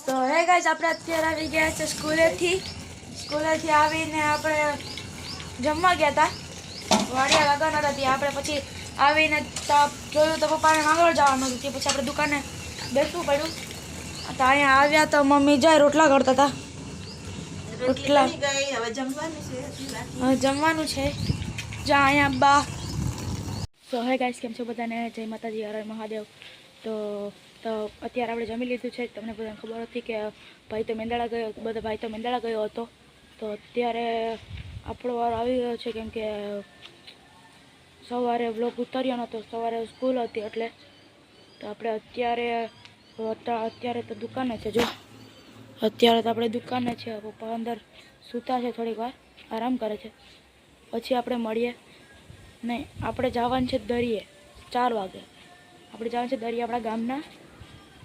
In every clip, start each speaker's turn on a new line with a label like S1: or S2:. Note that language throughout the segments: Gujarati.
S1: તો હે ગાઈસ આપણે અત્યારે આવી ગયા છે સ્કૂલેથી આવીને આપણે જમવા ગયા હતા વાડિયા વાગવાના હતા આપણે પછી આવીને જોયું તો પપ્પાને માંગરોળ જવાનું હતું પછી આપણે દુકાને બેસવું પડ્યું તો અહીંયા આવ્યા તો મમ્મી જાય રોટલા કરતા હતા રોટલા હવે જમવાનું છે જ્યાં અહીંયા બા તો હે ગાઈસ કેમ છો બધાને જય માતાજી હર હર મહાદેવ તો અત્યારે આપણે જમી લીધું છે તમને બધાને ખબર હતી કે ભાઈ તો મેંદાળા ગયો હતો તો અત્યારે આપણો વાર આવી ગયો છે કેમ કે સવારે બ્લોગ ઉતાર્યો નહોતો સવારે સ્કૂલ હતી એટલે તો આપણે અત્યારે તો દુકાને છે જો અત્યારે તો આપણે દુકાને છે પપ્પા અંદર સૂતા છે થોડીક વાર આરામ કરે છે પછી આપણે મળીએ નહીં આપણે જવાનું છે દરિયે 4 વાગે આપણે જવાનું છે દરિયા આપણા ગામના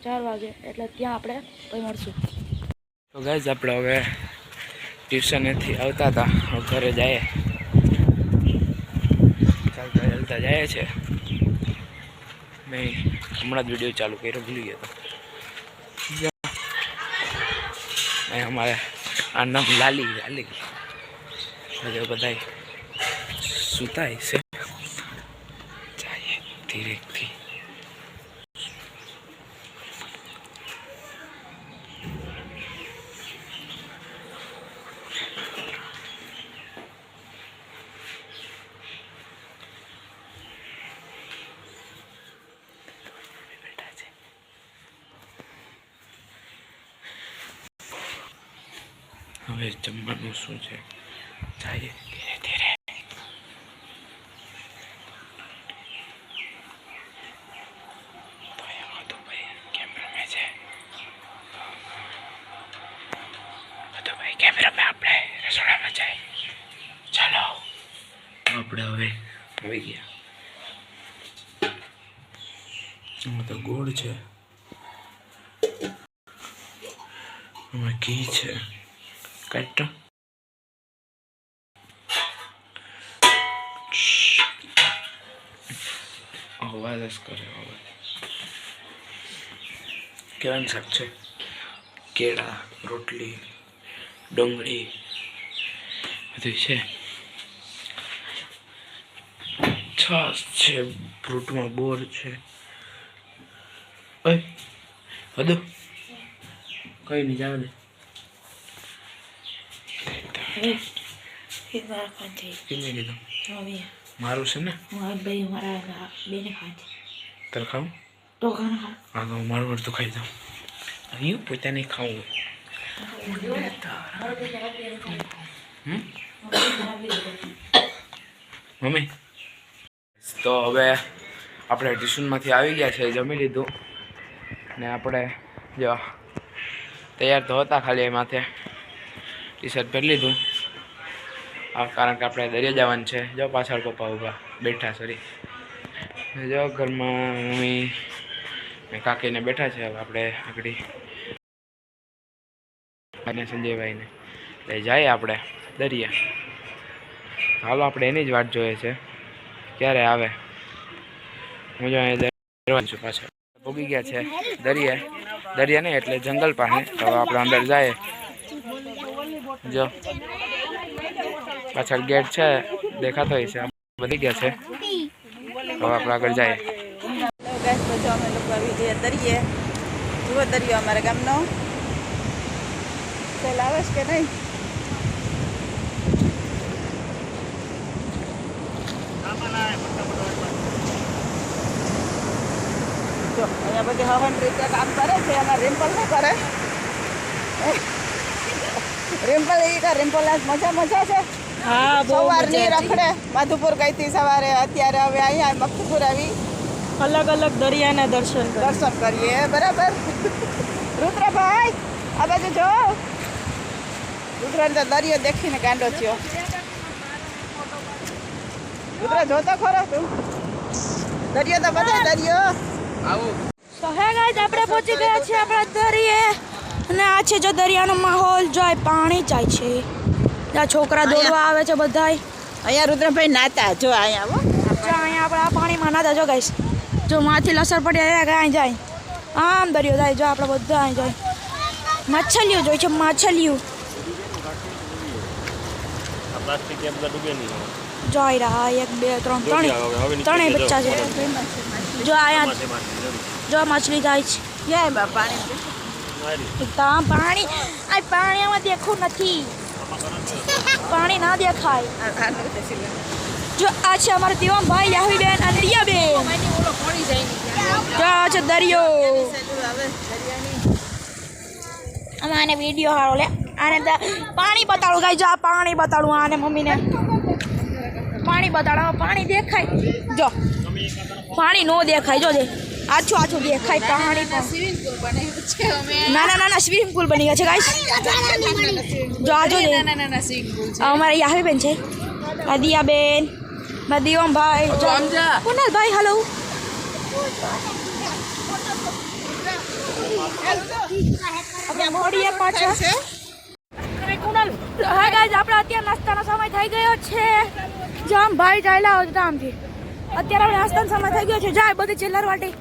S1: 4 વાગે એટલે ત્યાં આપણે પછી મળશું
S2: તો ગાઈઝ આપણે હવે ટ્યુશનેથી આવતા હતા ઘરે જાય ચાલતા જાય છે મેં હમણાં જ વિડીયો ચાલુ કર્યો ભૂલી ગયો હતો અમારે આ નામ લાલી બધા સૂતા છે જાય ધીરેથી હવે જમવાનું શું છે જાય ધીરે ધીરે કેમેરા આપણે રસોડામાં જાય ચાલો આપણે હવે આવી ગયા તો ગોળ છે એમાં ઘી છે કાઢો અવાજ જ કરે કેવાનું શાક છે કેળા રોટલી ડુંગળી બધું છે છાસ છે ફ્રૂટમાં બોર છે હદો કઈ નહીં જાવ ને મારું છે ને તારે ખાવું હા તો મારું અડધું ખાઈ જાઉં અહીં પોતાને ખાવું મમ્મી તો હવે આપણે ટ્યુશનમાંથી આવી ગયા છે જમી લીધું ને આપણે જો તૈયાર તો હતા ખાલી એ માથે ટી શર્ટ પહેરી લીધું કારણ કે આપણે દરિયા જવાનું છે જો પાછળ પપ્પા ઊભા બેઠા સોરી જો ઘરમાં મમ્મી ને કાકીને બેઠા છે હવે આપણે આગળ અને સંજયભાઈને એટલે જાય આપણે દરિયા હાલો આપણે એની જ વાટ જોઈએ છે ક્યારે આવે હું જો અહીંયા છું પાછળ ભોગી ગયા છે દરિયા નહીં એટલે જંગલ પાસે તો આપણે અંદર જાય જો પાછળ ગેટ છે દેખાતો હોય છે વધી ગયા છે તો આપણે આગળ જાય
S3: અમે લોકો આવી ગયા દરિયે જુઓ દરિયો અમારા ગામનો સેલ આવે છે કે નહીં જો અહીંયા બધી હવન રીતે કામ કરે છે એમાં રિમ્પલ શું કરે રિમ્પલ આજ મજા છે
S1: હા
S3: સવારની રખડે માધુપુર ગઈ હતી સવારે અત્યારે હવે અહીંયા મખીપુર આવી
S1: અલગ દરિયાના દર્શન
S3: કરીએ બરાબર રુદ્રભાઈ આ બાજુ જો રુદ્રને તો દરિયો દેખીને ગાંડો થયો રુદ્ર જોતો ખરો તું દરિયો તો બધા દરિયો
S1: તો હે ગાઈસ આપણે પહોંચી ગયા છીએ આપણા દરિયે અને આ છે જો દરિયાનો માહોલ જોય પાણી જાય છે ત્યાં છોકરા દોડવા આવે છે બધાય
S3: અહીંયા રુદ્રભાઈ નાતા જો અહીંયા
S1: અહીંયા આપણે આ પાણીમાં નાતા જો ગાઈસ જો માથી લસર પડી અહીંયા જાય આમ દરિયો જાય જો આપણે બધા અહીં જાય માછલીઓ જોઈ છે માછલીઓ જોઈ રહ્યા 1 2 3 ત્રણેય બચ્ચા છે જો આયા જો માછલી જાય છે
S3: ક્યાંય બા પાણી
S1: ત્યાં પાણી આ પાણીમાં દેખું નથી પાણી ના દેખાય જો આ છે અમારા દેવાભાઈ યાહવીબેન અને રિયાબેન જો આ છે દરિયો આને વિડીયો હારો લે આને પાણી બતાડું ગાઈ જો આ પાણી બતાડું આને મમ્મીને પાણી બતાડો પાણી દેખાય જો પાણી નો દેખાય જો દે આછું આછું દેખાય પાણી નાના સ્વિમિંગ પુલ બની ગયા છે ગાઈસ જો આ જો દે અમારા યાહવીબેન છે આદિયાબેન મદિયમભાઈ જો કુનાલભાઈ હેલો આપણે મોડીએ પાછા કુનાલ હા ગાઈસ આપણે અત્યારે નાસ્તાનો સમય થઈ ગયો છે જામ ભાઈ ચાલ્યા હોય જામથી અત્યારે આપણે નાસ્તાનો સમય થઈ ગયો છે જાય બધી ચિલ્લર વાટી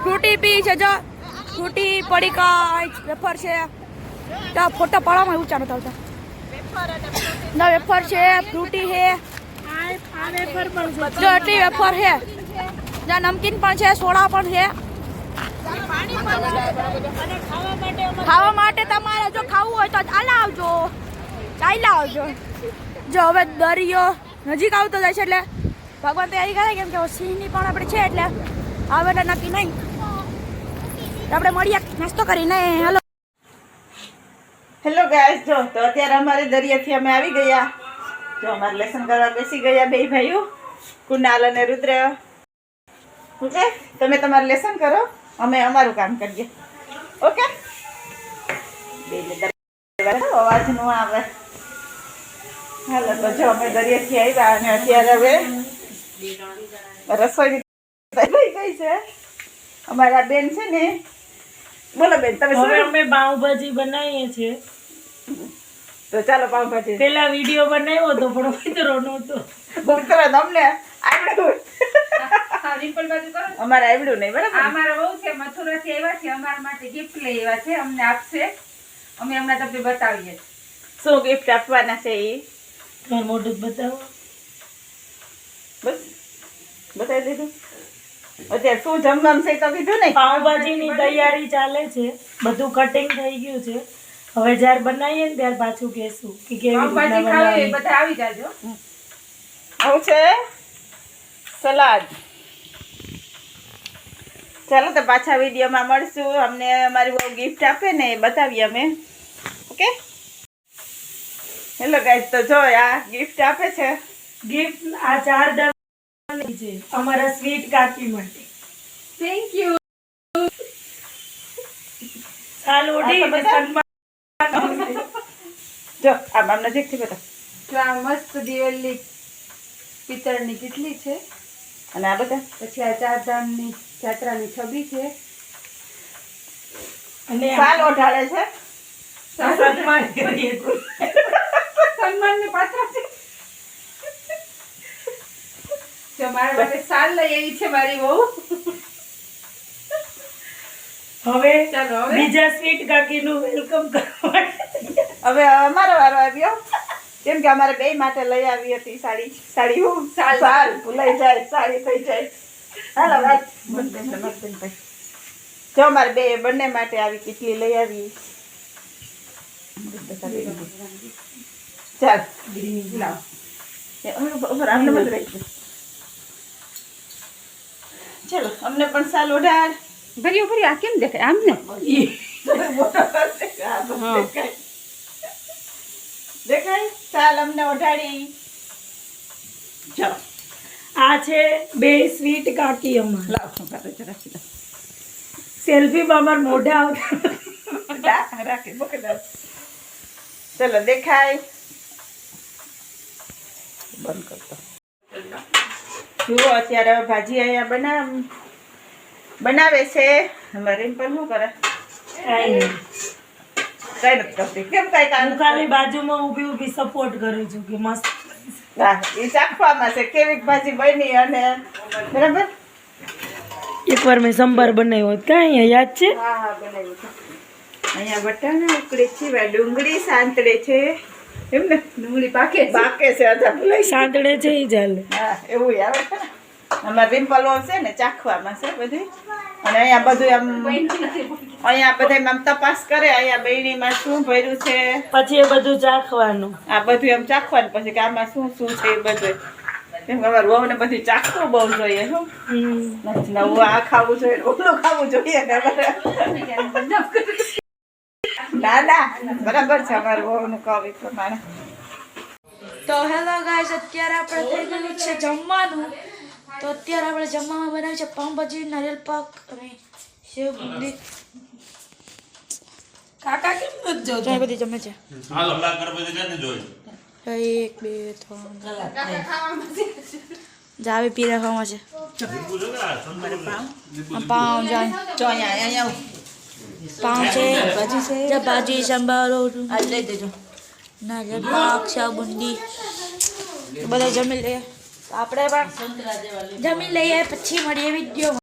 S1: ફ્રૂટી પી છે જો ફ્રૂટી પડીકા વેફર છે ત્યાં ફોટા પાડવામાં ઊંચા નથી આવતા ના વેફર છે ફ્રૂટી છે જો એટલી વેફર છે જ્યાં નમકીન પણ છે સોડા પણ છે ખાવા માટે તમારે જો ખાવું હોય તો ચાલ્યા આવજો ચાલ્યા આવજો જો હવે દરિયો નજીક આવતો જાય છે એટલે ભગવાન તૈયારી કરે કેમ કે સિંહની પણ આપણે છે એટલે આવે એટલે નક્કી નહીં આપણે મળીએ નાસ્તો કરીને હેલો
S3: હેલો ગાઈસ જો તો અત્યારે અમારે દરિયાથી અમે આવી ગયા જો અમારે લેસન કરવા બેસી ગયા બે ભાઈઓ કુનાલ અને રુદ્ર ઓકે તમે તમારું લેસન કરો અમે અમારું કામ કરીએ ઓકે અવાજ નો આવે હાલો તો જો અમે દરિયાથી આવ્યા અને અત્યારે હવે રસોઈ થઈ ગઈ છે અમારા બેન છે ને બોલો બેન તમે
S4: હવે અમે પાવભાજી બનાવીએ છીએ
S3: તો ચાલો પાવભાજી
S4: પેલા વિડીયો બનાવ્યો હતો પણ ઉતરો નહોતો
S3: ઉતરો તમને આવડ્યું અમારે આવડ્યું નહીં બરાબર
S5: અમારા બહુ છે મથુરાથી આવ્યા છે અમારા માટે ગિફ્ટ લઈ આવ્યા છે અમને આપશે અમે હમણાં તમને બતાવીએ
S3: શું ગિફ્ટ આપવાના છે એ
S4: તમારું મોઢું જ બતાવો
S3: બસ બતાવી દીધું અત્યારે શું જમવાનું છે તો કીધું ને
S4: પાવભાજીની તૈયારી ચાલે છે બધું કટિંગ થઈ ગયું છે હવે જ્યારે બનાવીએ ને ત્યારે પાછું કહેશું કે કેવી
S5: પાવભાજી
S4: રીતના
S5: ખાવી
S4: બનાવવાની.
S5: બધા આવી જાજો
S3: આવું છે સલાડ ચાલો તો પાછા વિડીયોમાં મળશું અમને અમારી બહુ ગિફ્ટ આપે ને એ બતાવીએ અમે ઓકે હેલો ગાઈસ તો જો આ ગિફ્ટ આપે છે
S4: ગિફ્ટ આ 4 દાણા છે અમારા સ્વીટ કાકી માટે
S5: થેન્ક યુ
S4: ચાલ ઓડી
S3: આ તો બધા?
S4: સન્માન
S3: જો આમ નજીકથી બતા
S5: તો આ મસ્ત દિવેલી પિત્તળની કેટલી છે
S3: અને આ બધા
S5: પછી આ ચારધામની જાત્રાની છબી છે
S4: અને
S3: સાલ ઓઢાડે છે
S4: સન્માન કરીએ છીએ.
S5: સન્માનને પાત્ર છે જો મારા માટે સાલ લઈ આવી છે મારી બહુ
S4: હવે
S5: ચાલો હવે
S4: બીજા સ્વીટ કાકીનું વેલકમ કરવા
S3: હવે અમારો વારો આવ્યો કેમ કે અમારે બે માટે લઈ આવી હતી સાડી હું સાલ ભૂલાઈ જાય સાડી થઈ જાય હાલો વાત જો અમારે બે બંને માટે આવી કેટલી લઈ આવી ચાલ લાવ અમને મત રાખજો ચલો અમને પણ સાલ ઓઢાડ
S5: ભર્યું ભર્યું આ કેમ દેખાય આમ ને
S3: દેખાય સાલ અમને ઓઢાડી ચલો
S4: આ છે બે સ્વીટ કાકી અમાર
S3: લાવ હું કાઢું છું, રાખી દો
S4: સેલ્ફીમાં અમાર મોઢા આવતા
S3: રાખી મૂકી દો ચલો દેખાય બંધ કરતો જુઓ અત્યારે હવે ભાજી અહીંયા બનાવે છે અમારે પણ શું કરે
S4: કાંઈ નહીં.
S3: કઈ નથી કરતી કેમ કઈ કામ
S4: હું ખાલી બાજુમાં ઊભી ઊભી સપોર્ટ કરું છું કે મસ્ત
S3: હા એ ચાખવામાં છે કેવી ભાજી બની અને બરાબર
S4: એકવાર મેં સંભાર બનાવ્યો હતો કાં અહીંયા યાદ છે?
S3: હા હા બનાવ્યું છે. અહીંયા બટાણા ઉકળે છે, આ ડુંગળી સાંતળે છે, એમ ને
S5: ડુંગળી પાકે છે.
S3: પાકે છે અધા ભૂલાઈ
S4: સાંતળે છે એ ચાલે.
S3: હા એવું આવે છે ને. અમારે રિમ્પલો છે ને ચાખવામાં છે બધી. અને અહીંયા બધું આમ અહીંયા બધા આમ તપાસ કરે અહીંયા બૈણીમાં શું ભર્યું છે,
S4: પછી એ બધું ચાખવાનું.
S3: આ બધું એમ ચાખવાનું પછી કે આમાં શું શું છે એ બધું. કેમ કે અમારે વહુને બધું ચાખવું બહુ જોઈએ શું નથી નવું આ ખાવું જોઈએ ઓલું ખાવું જોઈએ ને અમારે. ના ના બરાબર છે અમારે વહુનું કહું એ પ્રમાણે.
S1: તો હેલો ગાઈસ, અત્યારે આપણે થઈ ગયું છે જમવાનું. તો અત્યારે આપણે જમવામાં બનાવ્યું છે પાઉંભાજી, નારિયેળ પાક અને સેવ બુંદી.
S4: કાકા કેમ નથી
S1: જો એ બધી જમે છે.
S6: હાલો લાગ કર પછી ક્યાંથી જોઈ
S1: 1 2 3 જાવે પીરા ખાવા છે.
S6: દીપુ જો કે આ સંતોષ
S1: પાઉં જાય
S3: જો અહીંયા
S1: પાઉં છે,
S3: ભાજી છે
S1: જે ભાજી સંભારો
S3: આ લઈ દેજો.
S1: નારિયેળ પાક, સેવ બુંદી બધા જમી લઈએ. આપણે પણ જમી લઈએ પછી મળીએ વિડીયો.